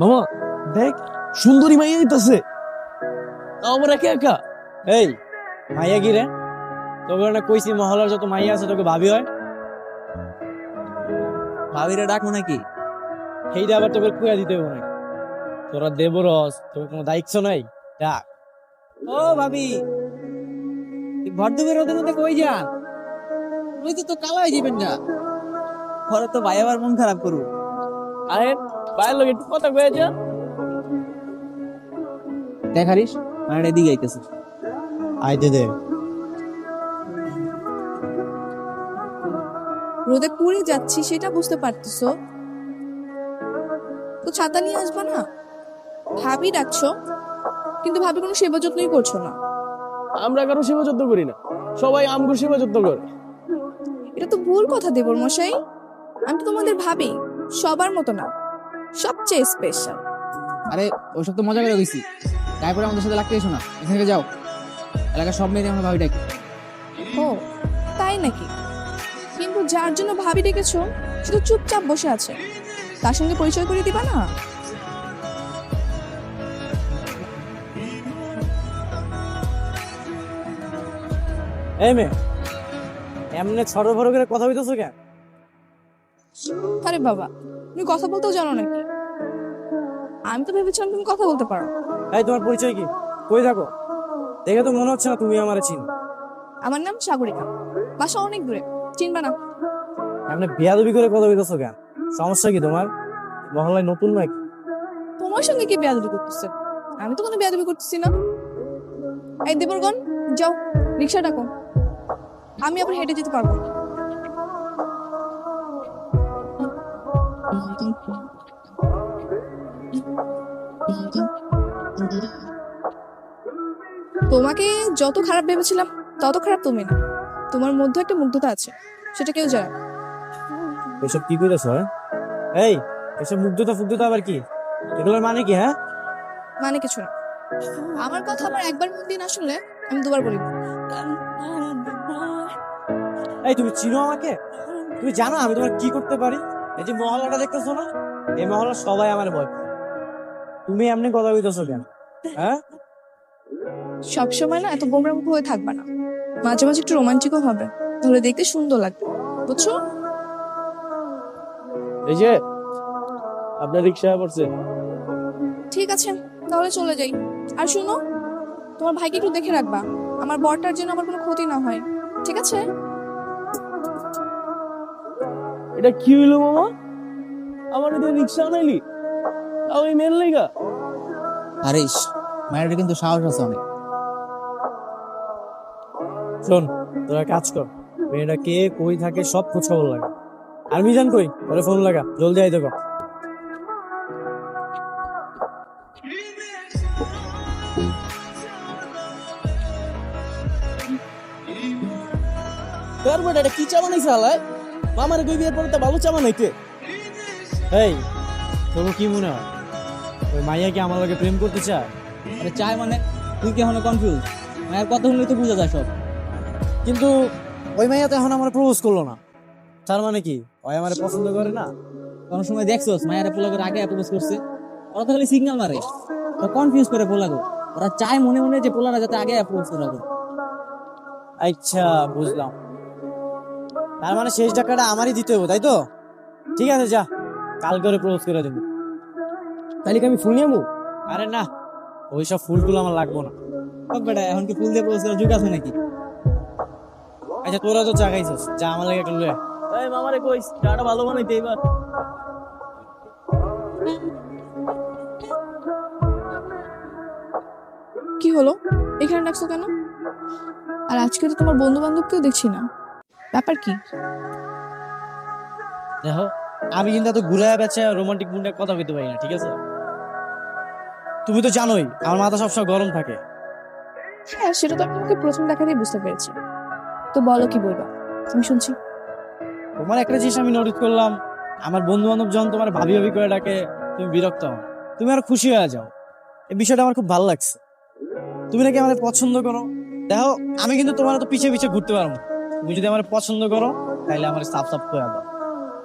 মামা দেখ সুন্দরী মাইয়া দিতেছে আমরা একা একা। এই মাইয়া কি রে? তোকে না কইছি মহলার যত মাইয়া আছে তোকে ভাবি হয়। ভাবিরে ডাকবো নাকি? সেইটা আবার তোকে কুয়া দিতে হবে নাকি? তোরা দেবরস, তোর কোনো দায়িত্ব নাই। ডাক। ও ভাবি, ভরদুপুর রোদের মধ্যে কই যান? তুই তো কালাই দিবেন না, পরে তো ভাই আবার মন খারাপ করবো। আরে বাইরের লোক একটু কথা কয়ে যা। দেখারিস মানে এদিকে আইতেছে। আইতে দে। রোদে পুড়ে যাচ্ছি সেটা বুঝতে পারতেছো? তো ছাতা নিয়ে আসবা না? ভাবি ডাকছো কিন্তু ভাবি কোনো সেবা যত্নই করছো না। আমরা কারো সেবা যত্ন করি না, সবাই আমগুর সেবা যত্ন করে। এটা তো ভুল কথা দেবর মশাই। আমি তো তোমাদের ভাবি, সবার মতো না, সবচেয়ে স্পেশাল। আরে ওইসব তো মজা করে গেছি, তারপরে আমাদের সাথে লাগতে এসো না, এখান থেকে যাও। এলাকার সব মেয়েদের আমরা ভাবি ডাকি। ও তাই নাকি? কিন্তু যার জন্য ভাবি ডেকেছো সে তো চুপচাপ বসে আছে, তার সঙ্গে পরিচয় করে দিবা না? এই মেয়ে এমনি ছড়ো ফড়ো করে কথা হইতেছো কেন? আরে বাবা, তুমি কথা বলতেও জানো নাকি? আমি তো ভেবেছিলাম তুমি কথা বলতে পারো। এই তোমার পরিচয় কি? কই থাকো? দেখে তো মনে হচ্ছে না তুমি আমারে চিনো। আমার নাম সাগরিকা, বাসা অনেক দূরে, চিনবা না? এমনি বেয়াদবি করে কথা হইতেছো কেন? সমস্যা কি তোমার? মহল্লায় নতুন নাকি? তোমার সঙ্গে কি বেয়াদবি করতেছে? আমি তো কোনো বেয়াদবি করতেছি না। এই দেবরগণ, যাও রিক্সা ডাকো, আমি আবার হেঁটে যেতে পারবো না। তোমাকে যত খারাপ ভেবেছিলাম তত খারাপ তুমি না। তোমার মধ্যে একটা মুগ্ধতা আছে, সেটা কেউ জানে না। এসব কি কইতেছো? হ্যাঁ এই এসব মুগ্ধতা ফুগ্ধতা আবার কি? এগুলোর মানে কি? হ্যাঁ মানে কিছু না। আমার কথা আমার একবার মন দিয়ে না শুনলে আমি দুবার বলি না। এই তুমি চিনো আমাকে? তুমি জানো আমি তোমার কি করতে পারি? এই যে মহল্লাটা দেখতেছো না, এই মহল্লা সবাই আমার ভয় পায়। তুমি এমনি কথা কইতেছো কেন? হ্যাঁ সবসময় না এত গোমরামুখ হয়ে থাকবা না, মাঝে মাঝে একটু রোমান্টিকও হবে, তাহলে দেখতে সুন্দর লাগবে, বুঝছো? এই যে আপনার রিক্সা পড়ছে। ঠিক আছে, তাহলে চলে যাই। আর শুনো, তোমার ভাইকে একটু দেখে রাখবা, আমার বরটার জন্য আমার কোনো ক্ষতি না হয়, ঠিক আছে? এটা কি হইলো মামা? আমার এদিকে রিক্সা আনাইলি, তাও এই মেন লাইগা? আরিস মায়ের কিন্তু সাহস আছে অনেক। শোন, তোরা কাজ কর, মেয়েটা কে কই থাকে সব খোঁজ খবর লাগা। আর মিজান কই? তোরে ফোন লাগা, জলদি আইতে কর। তোর বেটা এটা কি চা বানাইছে আলাই? মামার দুই বিয়ের পরে তো ভালো চা বানাইতে। এই তোর কি মনে হয় ওই মাইয়া কি আমার লগে প্রেম করতে চায়? আরে চাই মানে? তুই কি এখনো কনফিউজ? মায়ের কথা শুনলে তো বুঝা যায় সব। কিন্তু ওই মাইয়া তো এখন আমার প্রপোজ করলো না, তার মানে কি ওই আমারে পছন্দ করে না? কোনো সময় দেখছোস মায়ের পোলা করে আগে অ্যাপ্রোচ করছে? ওরা তো খালি সিগন্যাল মারে, তো কনফিউজ করে পোলাগো। ওরা চায় মনে মনে যে পোলারা যাতে আগে অ্যাপ্রোচ করা করে। আচ্ছা বুঝলাম, তার মানে শেষ টাকাটা আমারই দিতে হবে তাই তো? ঠিক আছে যা, কাল করে প্রপোজ করে দেবো। তাহলে কি আমি ফুল নিয়ে আমু? আরে না, ওইসব ফুল টুল আমার লাগবো না। হোক বেটা, এখন কি ফুল দিয়ে প্রপোজ করার যুগ আছে নাকি? আচ্ছা তোরা তো চা খাইছিস, যা আমার লাগে একটা লয়ে আয়। এই মামারে কইস চাটা ভালো বানাইতে এবার। কি হলো, এখানে ডাকছো কেন? আর আজকে তো তোমার বন্ধু বান্ধবকেও দেখছি না, ব্যাপার কি? দেখো আমি কিন্তু এত ঘুরায় বেচে রোমান্টিক মুডে কথা কইতে পারি না, ঠিক আছে? তুমি তো জানোই আমার মাথা সবসময় গরম থাকে। হ্যাঁ, সেটা তো আমি তোমাকে প্রথম দেখাতেই বুঝতে পেরেছি। তো বলো কি বলবা, আমি শুনছি। তোমার একটা জিনিস আমি নোটিস করলাম, আমার বন্ধু বান্ধব যখন তোমার ভাবি ভাবি করে ডাকে তুমি বিরক্ত হও, তুমি আর খুশি হয়ে যাও। এই বিষয়টা আমার খুব ভালো লাগছে। তুমি নাকি আমাদের পছন্দ করো। দেখো আমি কিন্তু তোমার তো পিছে পিছে ঘুরতে পারবো না। তুমি যদি আমার পছন্দ করো তাহলে আমার সাফ সাফ করে দাও।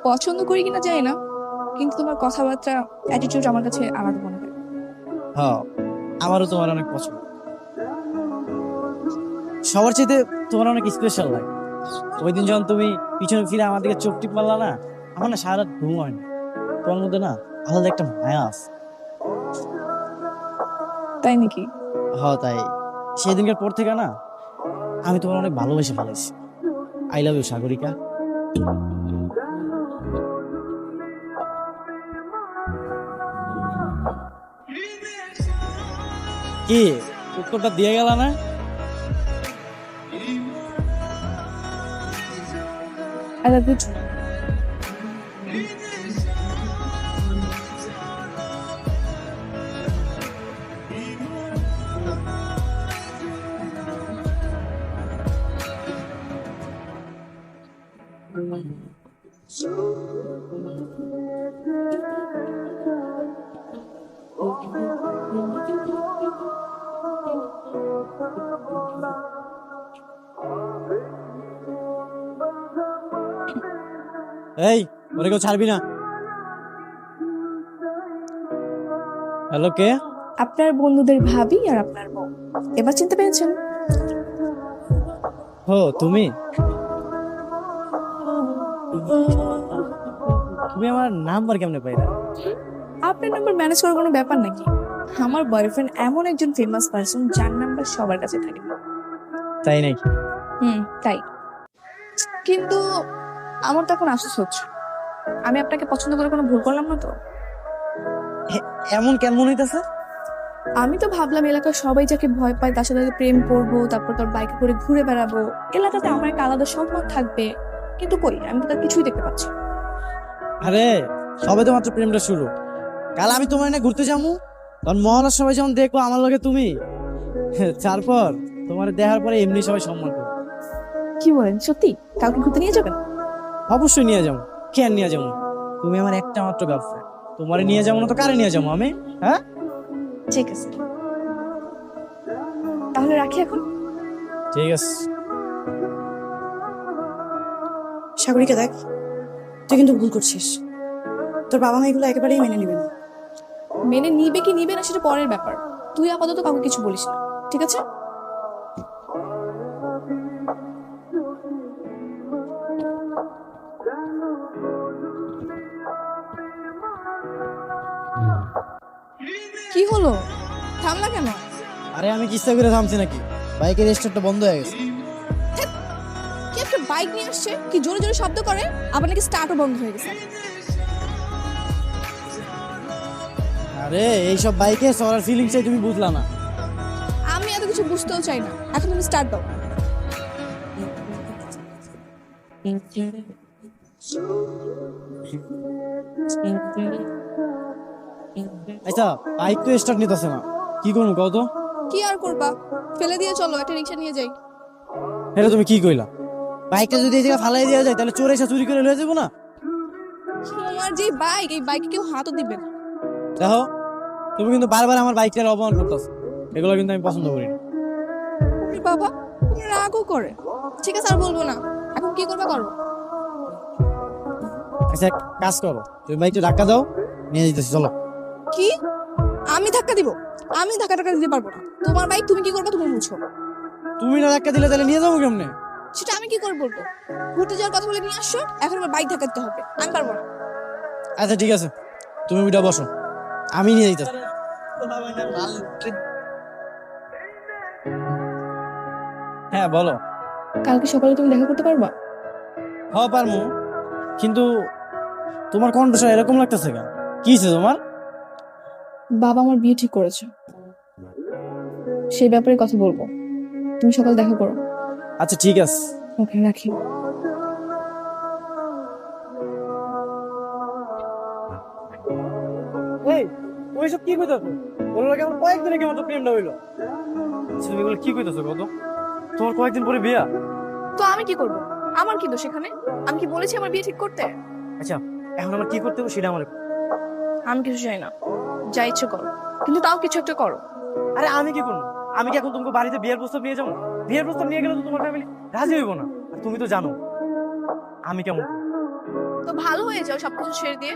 পছন্দ করি কিনা জানি না, কিন্তু তোমার কথাবার্তা, অ্যাটিটিউড আমার কাছে আলাদা মনে হয়। হ্যাঁ, আমারও তোমার অনেক পছন্দ। সবার চাইতে তোমার অনেক স্পেশাল লাগে। ওই দিন যখন তুমি পিছনে ফিরে আমার দিকে চোখ টিপ মারলা না, আমার না সারা রাত ঘুম হয়নি। তোমার মধ্যে না আলাদা একটা মায়া আছে। তাই নাকি? হ্যাঁ তাই, সেই দিনকার পর থেকে না আমি তোমার অনেক ভালোবেসে ফেলেছি। I love you Sagarika. কি উত্তরটা দিয়ে গেল না? I love you. এই ওরে কেউ ছাড়বি না। হ্যালো, কে? আপনার বন্ধুদের ভাবি আর আপনার বউ। এবার চিনতে পেরেছেন? হো তুমি? তুমি আমার নাম্বার কেমনে পাইলা? আপনার নাম্বার ম্যানেজ করার কোনো ব্যাপার নাকি? আমার বয়ফ্রেন্ড এমন একজন ফেমাস পারসন যার নাম্বার সবার কাছে থাকে। তাই নাকি? তাই। কিন্তু আমার তো এখন আফসোস হচ্ছে, আমি আপনাকে পছন্দ করে কোনো ভুল করলাম না তো? এমন কেমন হইতাছে? আমি তো ভাবলাম এলাকার সবাই যাকে ভয় পায় তার সাথে প্রেম করবো, তারপর তার বাইকে করে ঘুরে বেড়াবো, এলাকাতে আমার একটা আলাদা সম্মান থাকবে। কিন্তু কই, আমি তো তার কিছুই দেখতে পাচ্ছি না। আরে সবে তো মাত্র প্রেমটা শুরু। কাল আমি তোমার না ঘুরতে যাবো, তখন মহলার সবাই যখন দেখবো আমার লগে তুমি, তারপর তোমার দেখার পরে এমনি সবাই সম্মান করবে। কি বলেন, সত্যি? কাউকে ঘুরতে নিয়ে যাবেন? অবশ্যই নিয়ে যাবো। কেন নিয়ে যাবো? তুমি আমার একটা মাত্র গার্লফ্রেন্ড, তোমারে নিয়ে যাবো না তো কারে নিয়ে যাবো আমি? হ্যাঁ ঠিক আছে, তাহলে রাখি এখন। ঠিক আছে। সাগরিকা দেখ, তুই কিন্তু ভুল করছিস। তোর বাবা মা এগুলো একেবারেই মেনে নেবে না। মেনে নিবে কি নিবে না সেটা পরের ব্যাপার। তুই আপাতত কাউকে কিছু বলিস না, ঠিক আছে? কি হলো, থামলা কেন? আরে আমি কিস্তা করে থামছি নাকি? বাইকের স্টার্টটা বন্ধ হয়ে গেছে। কি একটা বাইক নিয়ে আসছে, কি জোরে জোরে শব্দ করে, আবার নাকি স্টার্টও বন্ধ হয়ে গেছে। আরে এইসব বাইকে চলার ফিলিংস তুমি বুঝলা না। আমি এত কিছু বুঝতেও চাই না, এখন তুমি স্টার্ট দাও। আচ্ছা বাইক তো স্টার্ট নিতেছে না, কি করবো কও তো? কি আর করবা, ফেলে দিয়ে চলো, একটা রিক্সা নিয়ে যাই। এটা তুমি কি কইলা? বাইকটা যদি এই জায়গায় ফালাই দেওয়া যায় তাহলে চোর এসে চুরি করে লয়ে যাবো না? তোমার যে বাইক, এই বাইকে কেউ হাতও দিবে না। দেখো তুমি কিন্তু বারবার আমার বাইকটার অপমান করতেছো, এগুলো কিন্তু আমি পছন্দ করি না। ওরে বাবা, তুমি রাগও করে। ঠিক আছে, আর বলবো না। এখন কি করবা করো। আচ্ছা এক কাজ করো, তুমি বাইকটা ধাক্কা দাও, নিয়ে যেতেছি চলো। কি? আমি ধাক্কা দিব? আমি ধাক্কা টাক্কা দিতে পারবো না। তোমার বাইক, তুমি কি করবে তুমি বুঝো। তুমি না ধাক্কা দিলে তাহলে নিয়ে যাবো কেমনে? সেটা আমি কি করে বলবো? ঘুরতে যাওয়ার কথা বলে নিয়ে আসছো, এখন আমার বাইক ধাক্কা দিতে হবে। আমি পারবো না। আচ্ছা ঠিক আছে, তুমি ওইটা বসো, আমি নিয়ে যেতেছি। হ্যাঁ বলো। কালকে সকালে তুমি দেখা করতে পারবা? হ পারমু, কিন্তু তোমার কণ্ঠস্বর এরকম লাগতেছে কেন? কি হয়েছে তোমার? বাবা আমার বিয়ে ঠিক করেছে, সেই ব্যাপারে কথা বলবো। তুমি সকাল দেখা করো। আচ্ছা ঠিক আছে। ওকে, রাখি। এই ওইসব কি কইতাছো? ওর লাগে আমার কয়েকদিন আগে মতো প্রেমটা হইলো। আচ্ছা তুমি এগুলো কি কইতাছো কত? তোমার কয়েকদিন পরে বিয়া? তো আমি কি করব? আমার কি দোষ এখানে? আমি কি বলেছি আমার বিয়ে ঠিক করতে? আচ্ছা এখন আমার কি করতে হবে সেটা আমার। আমি কিছু চাই না, যা ইচ্ছে করো, কিন্তু তাও কিছু একটা করো। আরে আমি কি করবো? আমি কি এখন তোমাকে বাড়িতে বিয়ের প্রস্তাব নিয়ে যাবো? বিয়ের প্রস্তাব নিয়ে গেলে তো তোমার ফ্যামিলি রাজি হইব না। আর তুমি তো জানো আমি কেমন। তো ভালো হয়ে যাও সবকিছু ছেড়ে দিয়ে।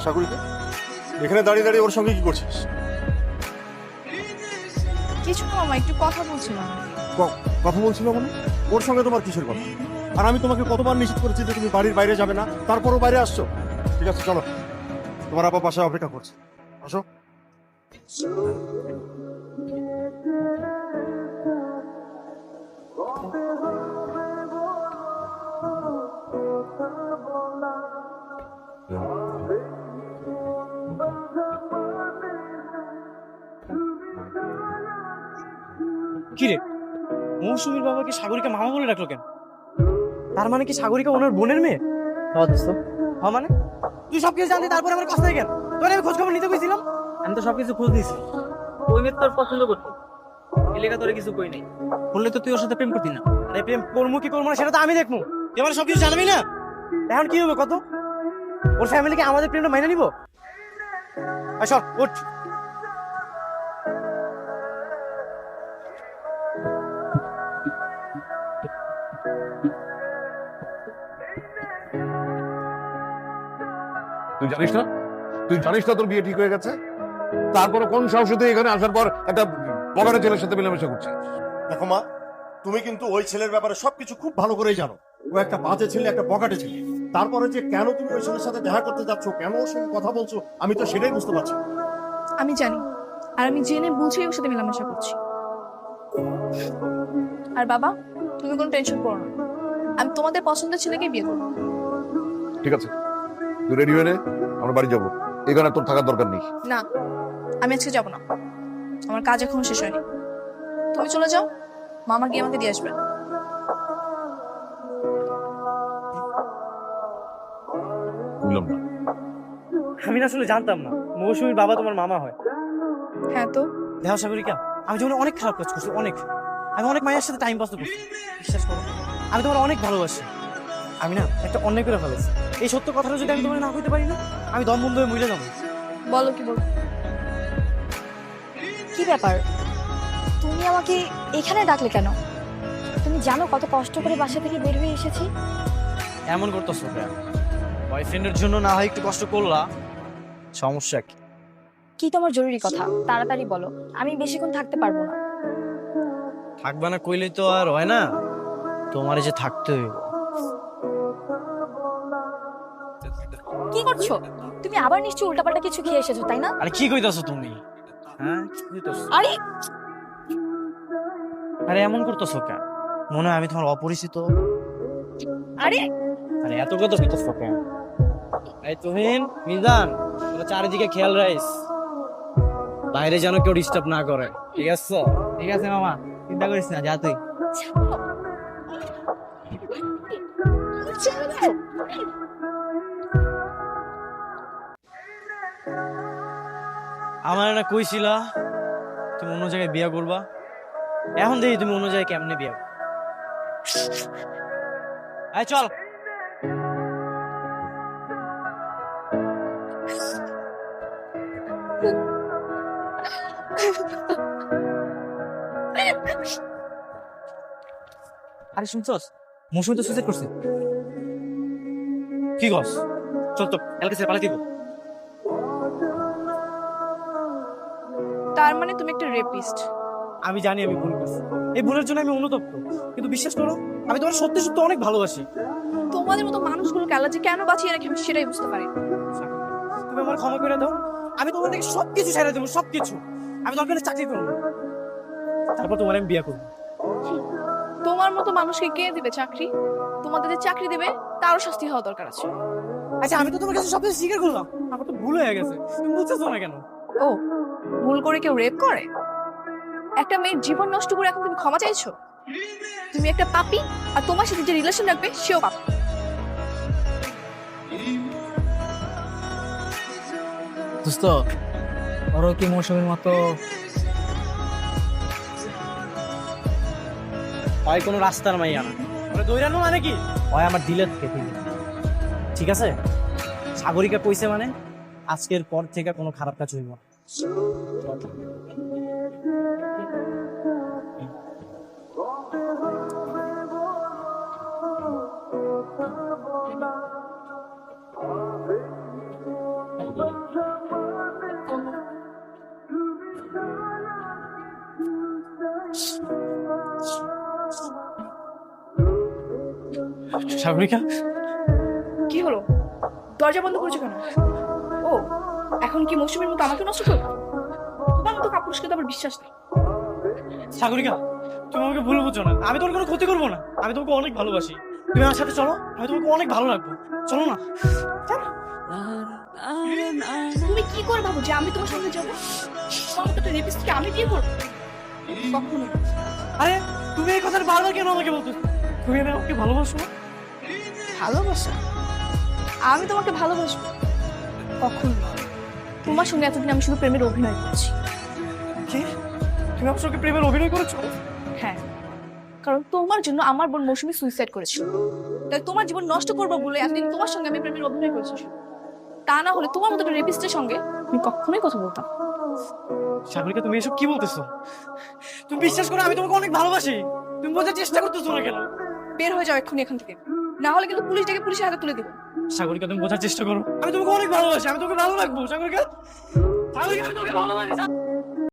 সাগরিকা, এখানে দাঁড়িয়ে দাঁড়িয়ে ওর সঙ্গে কি করছিস? কিছু না মামা, একটু কথা বলছিলাম। কথা বলছিল মানে? ওর সঙ্গে তোমার কিসের কথা? আর আমি তোমাকে কতবার নিষেধ করেছি যে তুমি বাড়ির বাইরে যাবে না, তারপরও বাইরে আসছো। ঠিক আছে, চলো, তোমার আপা বাসায় অপেক্ষা করছে, আসো। কিরে, মৌসুমীর বাবাকে সাগরিকা মামা বলে ডাকলো কেন? তার মানে কি সাগরিকা ওনার বোনের মেয়ে? হ্যাঁ মানে তুই সবকিছু জানতি, তারপরে আমার কাছে কেন? তোর আমি খোঁজ খবর নিতে কইছিলাম। আমি তো সবকিছু খোঁজ নিছি, ওই মেয়ে তোর পছন্দ করতো, এলাকা তোরে কিছু কই নাই, বললে তো তুই ওর সাথে প্রেম করতি না। আরে প্রেম করবো কি করবো না সেটা তো আমি দেখবো, তুই আমার সবকিছু জানবি না। এখন কি হবে কত? ওর ফ্যামিলিকে আমাদের প্রেমটা মাইনে নিবো? আসো উঠ। তুই জানিস না, তুই জানিস না তোর বিয়ে ঠিক হয়ে গেছে? তারপরে কোন সাহসে তুই এখানে আসার পর একটা বগারে ছেলের সাথে মেলামেশা করছিস? দেখো মা, তুমি কিন্তু ওই ছেলের ব্যাপারে সবকিছু খুব ভালো করেই জানো। ও একটা বাজে ছেলে, একটা বকাটে ছেলে। তারপরে যে কেন তুমি ওই ছেলের সাথে দেখা করতে যাচ্ছ, কেন ওর সঙ্গে কথা বলছো, আমি তো সেটাই বুঝতে পারছি না। আমি জানি, আর আমি জেনে বুঝেই ওর সাথে মেলামেশা করছি। আর বাবা, তুমি কোনো টেনশন করো না, আমি তোমাদের পছন্দের ছেলেকে বিয়ে করবো। ঠিক আছে, তুই রেডি হয়ে নে, আমরা বাড়ি যাবো। এখানে তোর থাকার দরকার নেই। না, আমি আজকে যাবো না, আমার কাজ এখনো শেষ হয়নি। তুমি চলে যাও, মামা গিয়ে আমাকে দিয়ে আসবে। বুঝলাম না। আমি না আসলে জানতাম না মৌসুমীর বাবা তোমার মামা হয়। হ্যাঁ তো দেখো সাগরিকা, আমি তোমার অনেক খারাপ কাজ করছি, অনেক। আমি অনেক মায়ের সাথে টাইম পাস করছি, বিশ্বাস করো আমি তোমার অনেক ভালোবাসি। আমি না একটা অন্যায় করে ফেলেছি, এই সত্য কথাটা যদি আমি তোমার না হইতে পারি না, আমি দম বন্ধ হয়ে মরে যাবো। বলো কি বল। কি ব্যাপার, তুমি আমাকে এখানে ডাকলে কেন? তুমি জানো কত কষ্ট করে বাসা থেকে বের হয়ে এসেছি। এমন করতেছো কেন? বয়ফ্রেন্ডের জন্য না হয় একটু কষ্ট করলা, সমস্যা কি? কি তোমার জরুরি কথা, তাড়াতাড়ি বলো, আমি বেশিক্ষণ থাকতে পারবো না। থাকবা না কইলে তো আর হয় না, তোমার যে থাকতে হইব। কি করছো তুমি? আবার নিশ্চয়ই উল্টাপাল্টা কিছু খেয়ে এসেছো, তাই না? আরে কি কইতাছো তুমি? হ্যাঁ কি কইতাছো? আরে আরে এমন করতেছো কেন? মনে হয় আমি তোমার অপরিচিত। আরে আরে এত কথা কইতাছো কেন? এই তুহিন, মিজান, তোরা চারিদিকে খেয়াল রাখিস, বাইরে যেন কেউ ডিস্টার্ব না করে, ঠিক আছে? ঠিক আছে মামা, চিন্তা করিস না, যা তুই। আমার না কইছিলা তুমি অন্য জায়গায় বিয়ে করবা, এখন দেখি তুমি অন্য জায়গায় কেমনে বিয়ে করবা। এই চল। আরে শুনছস, মৌসুমী তো সুইসাইড করছে। কি কস? চল তো এলাকা ছেড়ে পালাই দিব। তার মানে তুমি একটা রেপিস্ট? আমি জানি আমি ভুল করছি, এই ভুলের জন্য আমি অনুতপ্ত, কিন্তু বিশ্বাস করো আমি তোমার সত্যি সত্যি অনেক ভালোবাসি। তোমাদের মতো মানুষগুলোকে আল্লাহ যে কেন বাঁচিয়ে রাখে আমি সেটাই বুঝতে পারি। তুমি আমার ক্ষমা করে দাও, আমি তোমার থেকে সবকিছু ছেড়ে দেবো, সবকিছু। আমি দরকার হলে চাকরি করবো, তারপর তোমার আমি বিয়ে করবো। তোমার মতো মানুষকে কে দিবে চাকরি? তোমাদের যে চাকরি দেবে তারও শাস্তি হওয়া দরকার আছে। আচ্ছা আমি তো তোমার কাছে সবকিছু স্বীকার করলাম, আমার তো ভুল হয়ে গেছে, তুমি বুঝতেছো না কেন? ও, ভুল করে কেউ রেপ করে? একটা মেয়ের জীবন নষ্ট করে এখন তুমি ক্ষমা চাইছো? তুমি একটা পাপী, আর তোমার সাথে যে রিলেশন রাখবে সেও পাপী। দোস্ত, ওরও কি মৌসুমীর মতো হয় কোনো রাস্তার মাইয়া না, ওরা দৌড়ানো মানে কি হয় আমার দিলের থেকে। ঠিক আছে, সাগরিকা কইছে মানে আজকের পর থেকে কোনো খারাপ কাজ হইব না। সাগরিকা, কি হলো, দরজা বন্ধ করেছো কেন? ও, এখন কি মৌসুমীর মতো আমাকে নষ্ট করবে? তোমার মতো কাপুরুষকে তো আবার বিশ্বাস নেই। সাগরিকা, তুমি আমাকে ভুল বুঝছো না, আমি তোমার কোনো ক্ষতি করবো না, আমি তোমাকে অনেক ভালোবাসি। তুমি আমার সাথে চলো, আমি তোমাকে অনেক ভালো রাখবো। চলো না। তুমি কি করে ভাবো যে আমি তোমার সঙ্গে যাবো? তোমার মতো একটা রেপিস্টকে আমি বিয়ে করবো? কখনো না। আরে তুমি এই কথাটা বারবার কেন আমাকে বলতেছো? তুমি আমাকে ভালোবাসো না? ভালোবাসা? আমি তোমাকে ভালোবাসবো? কখন? তোমার সঙ্গে এতদিন আমি শুধু প্রেমের অভিনয় করছি। কি? তুমি আমার সঙ্গে প্রেমের অভিনয় করেছো? হ্যাঁ, কারণ তোমার জন্য আমার বোন মৌসুমী সুইসাইড করেছিল। তাই তোমার জীবন নষ্ট করবো বলে এতদিন তোমার সঙ্গে আমি প্রেমের অভিনয় করেছি। তা না হলে তোমার মতো একটা রেপিস্টের সঙ্গে আমি কখনোই কথা বলতাম। সাগরিকা, তুমি এসব কি বলতেছো? তুমি বিশ্বাস করো, আমি তোমাকে অনেক ভালোবাসি। তুমি বোঝার চেষ্টা করতেছো না কেন? বের হয়ে যাও এক্ষুনি এখান থেকে, না হলে কিন্তু পুলিশ ডেকে পুলিশের হাতে তুলে দেবো। সাগরিকা, তুমি বোঝার চেষ্টা করো, আমি তোমাকে অনেক ভালোবাসি, আমি তোমাকে ভালো রাখবো। সাগরিকা, সাগরিকা, আমি তোমাকে ভালোবাসি।